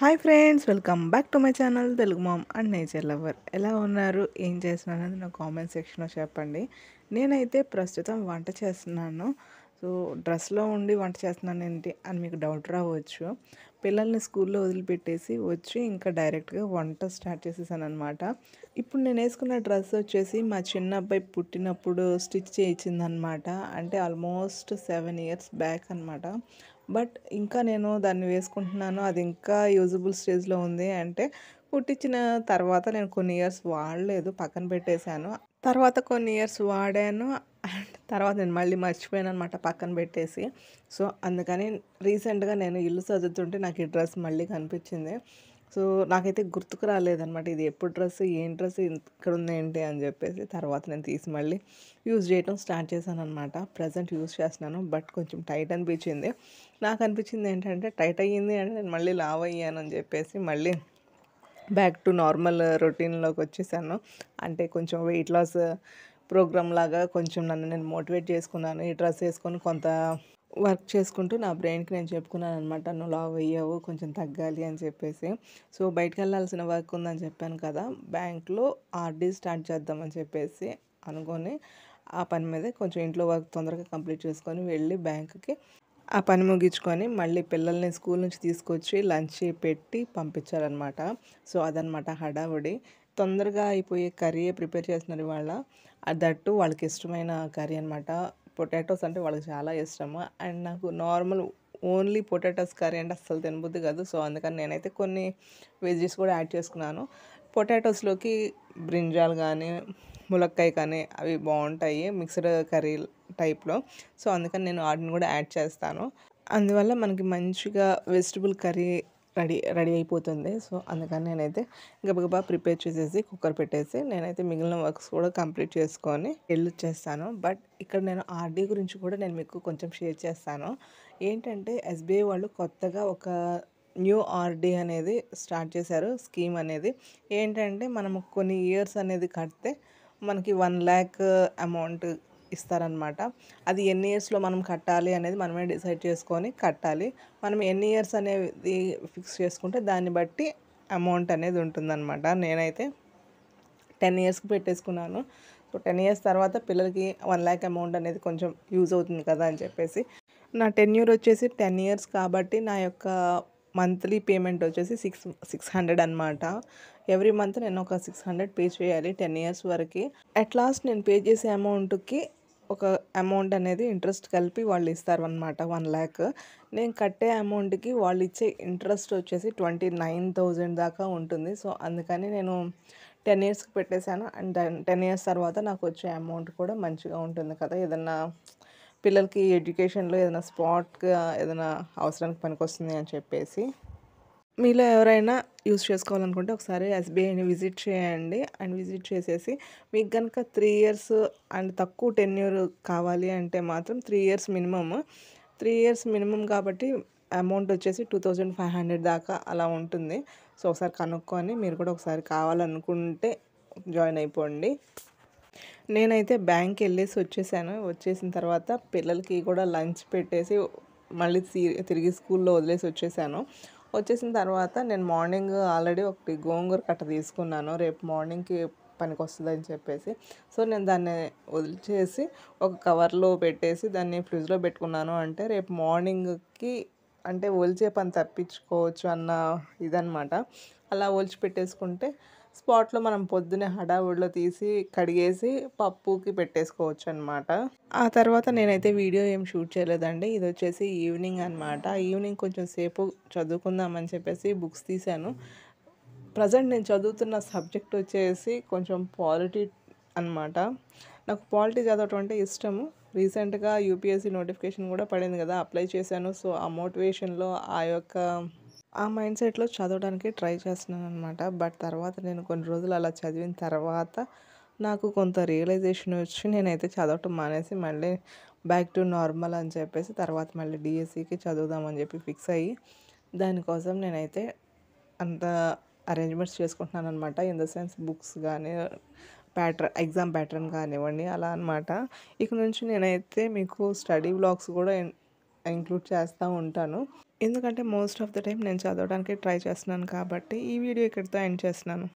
Hi friends, welcome back to my channel Telugu mom and nature lover. ఎలా ఉన్నారు, ఏం చేస్తున్నాను అనేది నా కామెంట్ సెక్షన్లో చెప్పండి. నేనైతే ప్రస్తుతం వంట చేస్తున్నాను. సో డ్రెస్లో ఉండి వంట చేస్తున్నాను ఏంటి అని మీకు డౌట్ రావచ్చు. పిల్లల్ని స్కూల్లో వదిలిపెట్టేసి వచ్చి ఇంకా డైరెక్ట్గా వంట స్టార్ట్ చేసేసాను అనమాట. ఇప్పుడు నేను వేసుకున్న డ్రెస్ వచ్చేసి మా చిన్న అబ్బాయి పుట్టినప్పుడు స్టిచ్ చేయించిందనమాట. అంటే ఆల్మోస్ట్ 7 years బ్యాక్ అనమాట. బట్ ఇంకా నేను దాన్ని వేసుకుంటున్నాను. అది ఇంకా యూజబుల్ స్టేజ్లో ఉంది. అంటే కుట్టించిన తర్వాత నేను కొన్ని ఇయర్స్ వాడలేదు, పక్కన పెట్టేశాను. తర్వాత కొన్ని ఇయర్స్ వాడాను అండ్ తర్వాత నేను మళ్ళీ మర్చిపోయాను అనమాట, పక్కన పెట్టేసి. సో అందుకని రీసెంట్గా నేను ఇల్లు సర్దుతుంటే నాకు ఈ డ్రెస్ మళ్ళీ కనిపించింది. సో నాకైతే గుర్తుకు రాలేదనమాట, ఇది ఎప్పుడు డ్రెస్, ఏం డ్రెస్ ఇక్కడ ఉంది ఏంటి అని చెప్పేసి. తర్వాత నేను తీసి మళ్ళీ యూజ్ చేయడం స్టార్ట్ చేశాను అనమాట. ప్రజెంట్ యూజ్ చేస్తున్నాను, బట్ కొంచెం టైట్ అనిపించింది. నాకు అనిపించింది ఏంటంటే, టైట్ అయ్యింది అంటే నేను మళ్ళీ లావ్ అయ్యాను అని చెప్పేసి మళ్ళీ బ్యాక్ టు నార్మల్ రొటీన్లోకి వచ్చేసాను. అంటే కొంచెం వెయిట్ లాస్ ప్రోగ్రామ్ లాగా కొంచెం నన్ను నేను మోటివేట్ చేసుకున్నాను. ఈ డ్రెస్ వేసుకొని కొంత వర్క్ చేసుకుంటూ నా బ్రెయిన్కి నేను చెప్పుకున్నాను అనమాట, నువ్వు లావ్ అయ్యావు, కొంచెం తగ్గాలి అని చెప్పేసి. సో బయటకు వెళ్ళాల్సిన వర్క్ ఉందని చెప్పాను కదా, బ్యాంక్లో ఆర్డీ స్టార్ట్ చేద్దామని చెప్పేసి అనుకొని ఆ పని మీదే కొంచెం ఇంట్లో వర్క్ తొందరగా కంప్లీట్ చేసుకొని వెళ్ళి బ్యాంకుకి ఆ పని ముగించుకొని మళ్ళీ పిల్లల్ని స్కూల్ నుంచి తీసుకొచ్చి లంచ్ పెట్టి పంపించాలన్నమాట. సో అదనమాట హడావుడి. తొందరగా అయిపోయే కర్రీయే ప్రిపేర్ చేస్తున్నారు ఇవాళ. దట్టు వాళ్ళకి ఇష్టమైన కర్రీ అనమాట. పొటాటోస్ అంటే వాళ్ళకి చాలా ఇష్టము. అండ్ నాకు నార్మల్ ఓన్లీ పొటాటోస్ కర్రీ అంటే అస్సలు తినబుద్ధి కాదు. సో అందుకని నేనైతే కొన్ని వెజెస్ కూడా యాడ్ చేసుకున్నాను. పొటాటోస్లోకి బ్రింజాల్ కానీ ములక్కాయ కానీ అవి బాగుంటాయి మిక్స్డ్ కర్రీ టైప్లో. సో అందుకని నేను వాటిని కూడా యాడ్ చేస్తాను. అందువల్ల మనకి మంచిగా వెజిటబుల్ కర్రీ రెడీ అయిపోతుంది. సో అందుకని నేనైతే గబగబా ప్రిపేర్ చేసేసి కుక్కర్ పెట్టేసి నేనైతే మిగిలిన వర్క్స్ కూడా కంప్లీట్ చేసుకొని వెళ్ళొచ్చేస్తాను. బట్ ఇక్కడ నేను ఆర్డీ గురించి కూడా నేను మీకు కొంచెం షేర్ చేస్తాను. ఏంటంటే ఎస్బీఐ వాళ్ళు కొత్తగా ఒక న్యూ ఆర్డీ అనేది స్టార్ట్ చేశారు, స్కీమ్ అనేది. ఏంటంటే మనము కొన్ని ఇయర్స్ అనేది కడితే మనకి 1 lakh అమౌంట్ ఇస్తారనమాట. అది ఎన్ని ఇయర్స్లో మనం కట్టాలి అనేది మనమే డిసైడ్ చేసుకొని కట్టాలి. మనం ఎన్ని ఇయర్స్ అనేది ఫిక్స్ చేసుకుంటే దాన్ని బట్టి అమౌంట్ అనేది ఉంటుందన్నమాట. నేనైతే 10 yearsకి పెట్టేసుకున్నాను. సో 10 years తర్వాత పిల్లలకి 1 lakh అమౌంట్ అనేది కొంచెం యూజ్ అవుతుంది కదా అని చెప్పేసి. నా టెన్యూర్ వచ్చేసి 10 years కాబట్టి నా యొక్క మంత్లీ పేమెంట్ వచ్చేసి 600 అనమాట. ఎవ్రీ మంత్ నేను ఒక 600 పే చేయాలి 10 years వరకు. అట్ లాస్ట్ నేను పే చేసే అమౌంట్కి ఒక అమౌంట్ అనేది ఇంట్రెస్ట్ కలిపి వాళ్ళు ఇస్తారనమాట, 1 lakh. నేను కట్టే అమౌంట్కి వాళ్ళు ఇచ్చే ఇంట్రెస్ట్ వచ్చేసి 29,000 దాకా ఉంటుంది. సో అందుకని నేను 10 yearsకి పెట్టేశాను. అండ్ 10 years తర్వాత నాకు వచ్చే అమౌంట్ కూడా మంచిగా ఉంటుంది కదా, ఏదన్నా పిల్లలకి ఎడ్యుకేషన్లో ఏదైనా స్పాట్గా ఏదైనా అవసరానికి పనికొస్తుంది అని చెప్పేసి. మీలో ఎవరైనా యూజ్ చేసుకోవాలనుకుంటే ఒకసారి ఎస్బీఐని విజిట్ చేయండి. అండ్ విజిట్ చేసేసి మీకు కనుక 3 years అండ్ తక్కువ టెన్యూర్ కావాలి అంటే మాత్రం 3 years మినిమమ్. 3 years మినిమమ్ కాబట్టి అమౌంట్ వచ్చేసి 2500 దాకా అలా ఉంటుంది. సో ఒకసారి కనుక్కొని మీరు కూడా ఒకసారి కావాలనుకుంటే జాయిన్ అయిపోండి. నేనైతే బ్యాంక్కి వెళ్ళేసి వచ్చేసాను. వచ్చేసిన తర్వాత పిల్లలకి కూడా లంచ్ పెట్టేసి మళ్ళీ తిరిగి స్కూల్లో వదిలేసి వచ్చేసాను. వచ్చేసిన తర్వాత నేను మార్నింగ్ ఆల్రెడీ ఒకటి గోంగూర కట్ట తీసుకున్నాను, రేపు మార్నింగ్కి పనికి వస్తుందని చెప్పేసి. సో నేను దాన్ని వదిలిచేసి ఒక కవర్లో పెట్టేసి దాన్ని ఫ్రిడ్జ్లో పెట్టుకున్నాను. అంటే రేపు మార్నింగ్కి అంటే ఒలిచే పని తప్పించుకోవచ్చు అన్న ఇదనమాట. అలా ఒలిచి పెట్టేసుకుంటే స్పాట్లో మనం పొద్దున్నే హడావుడిలో తీసి కడిగేసి పప్పుకి పెట్టేసుకోవచ్చు అనమాట. ఆ తర్వాత నేనైతే వీడియో ఏం షూట్ చేయలేదండి. ఇది వచ్చేసి ఈవినింగ్ అనమాట. ఈవినింగ్ కొంచెం సేపు చదువుకుందామని చెప్పేసి బుక్స్ తీశాను. ప్రజెంట్ నేను చదువుతున్న సబ్జెక్ట్ వచ్చేసి కొంచెం పాలిటీ అనమాట. నాకు పాలిటీ చదవటం అంటే ఇష్టము. రీసెంట్గా యూపీఎస్సీ నోటిఫికేషన్ కూడా పడింది కదా, అప్లై చేశాను. సో ఆ మోటివేషన్లో ఆ మైండ్ సెట్లో చదవడానికి ట్రై చేస్తున్నాను అనమాట. బట్ తర్వాత నేను కొన్ని రోజులు అలా చదివిన తర్వాత నాకు కొంత రియలైజేషన్ వచ్చి నేనైతే చదవటం మానేసి మళ్ళీ బ్యాక్ టు నార్మల్ అని చెప్పేసి తర్వాత మళ్ళీ డిఎస్సికి చదువుదామని చెప్పి ఫిక్స్ అయ్యి దానికోసం నేనైతే అంత అరేంజ్మెంట్స్ చేసుకుంటున్నాను అనమాట. ఇన్ ద సెన్స్ బుక్స్ కానీ ఎగ్జామ్ ప్యాటర్న్ కానివ్వండి అలా అనమాట. ఇక నుంచి నేనైతే మీకు స్టడీ వ్లాగ్స్ కూడా ఇంక్లూడ్ చేస్తూ ఉంటాను. ఎందుకంటే మోస్ట్ ఆఫ్ ద టైం నేను చదవడానికి ట్రై చేస్తున్నాను కాబట్టి ఈ వీడియో ఇక్కడితో ఎండ్ చేస్తున్నాను.